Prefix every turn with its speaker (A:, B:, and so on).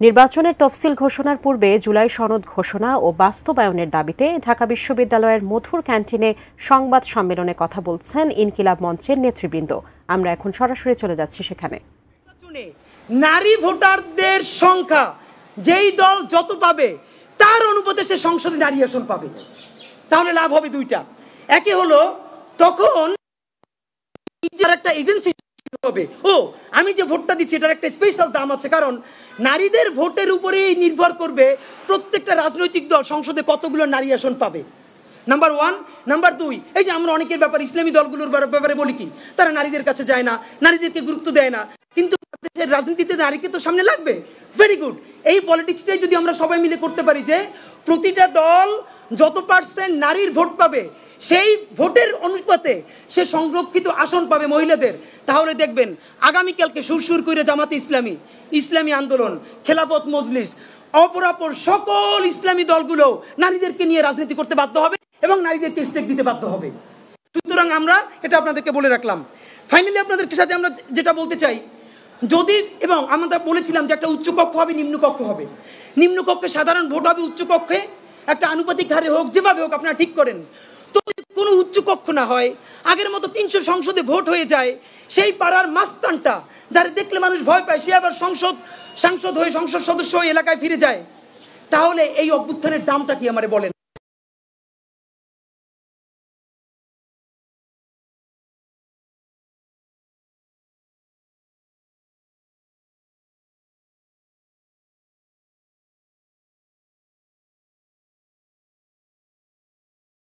A: নির্বাচনের তফসিল ঘোষণার পূর্বে জুলাই সনদ ঘোষণা ও বাস্তবায়নের দাবিতে ঢাকা বিশ্ববিদ্যালয়ের মধুর ক্যান্টিনে সংবাদ সম্মেলনে কথা বলছেন ইনকিলাব মঞ্চের নেতৃবৃন্দ। আমরা এখন সরাসরি চলে যাচ্ছি সেখানে।
B: নারী ভোটারদের সংখ্যা যেই দল যত পাবে তার অনুপাতে সে সংসদে নারী আসন পাবে। তাহলে লাভ হবে দুইটা। একে হলো তখন একটা এজেন্সি হবে, ও আমি যে ভোটটা দিচ্ছি এটার একটা স্পেশাল দাম আছে, কারণ নারীদের ভোটের উপরেই নির্ভর করবে প্রত্যেকটা রাজনৈতিক দল সংসদে কতগুলো নারী আসন পাবে। Number one. নাম্বার দুই, এই যে আমরা অনেকের ব্যাপারে ইসলামী দলগুলোর ব্যাপারে বলি কি, তারা নারীদের কাছে যায় না, নারীদেরকে গুরুত্ব দেয় না, কিন্তু রাজনীতিতে নারীকে তো সামনে লাগবে। Very good. এই পলিটিক্সটাই যদি আমরা সবাই মিলে করতে পারি যে প্রতিটা দল যত পার্সেন্ট নারীর ভোট পাবে সেই ভোটের অনুপাতে সে সংরক্ষিত আসন পাবে মহিলাদের, তাহলে দেখবেন আগামীকালকে সুরসুর করে জামাতে ইসলামী, ইসলামী আন্দোলন, খেলাফত মজলিস, অপরাপর সকল ইসলামী দলগুলো নারীদেরকে নিয়ে রাজনীতি করতে বাধ্য হবে এবং নারীদেরকে স্টেক দিতে বাধ্য হবে। সুতরাং আমরা এটা আপনাদেরকে বলে রাখলাম। ফাইনালি আপনাদের সাথে আমরা যেটা বলতে চাই, যদি এবং আমরা বলেছিলাম যে একটা উচ্চকক্ষ হবে, নিম্নকক্ষ হবে। নিম্নকক্ষে সাধারণ ভোট হবে, উচ্চকক্ষে একটা আনুপাতিক হারে হোক, যেভাবে হোক আপনারা ঠিক করেন। তো কোনো উচ্চকক্ষ না হয়, আগের মতো 300 সংসদে ভোট হয়ে যায়, সেই পাড়ার মাস্তানটা যারা দেখলে মানুষ ভয় পায় সে আবার সাংসদ হয়ে সংসদ সদস্য হয়ে এলাকায় ফিরে যায়, তাহলে এই অভ্যুত্থানের দামটা কি আমারে বলেন।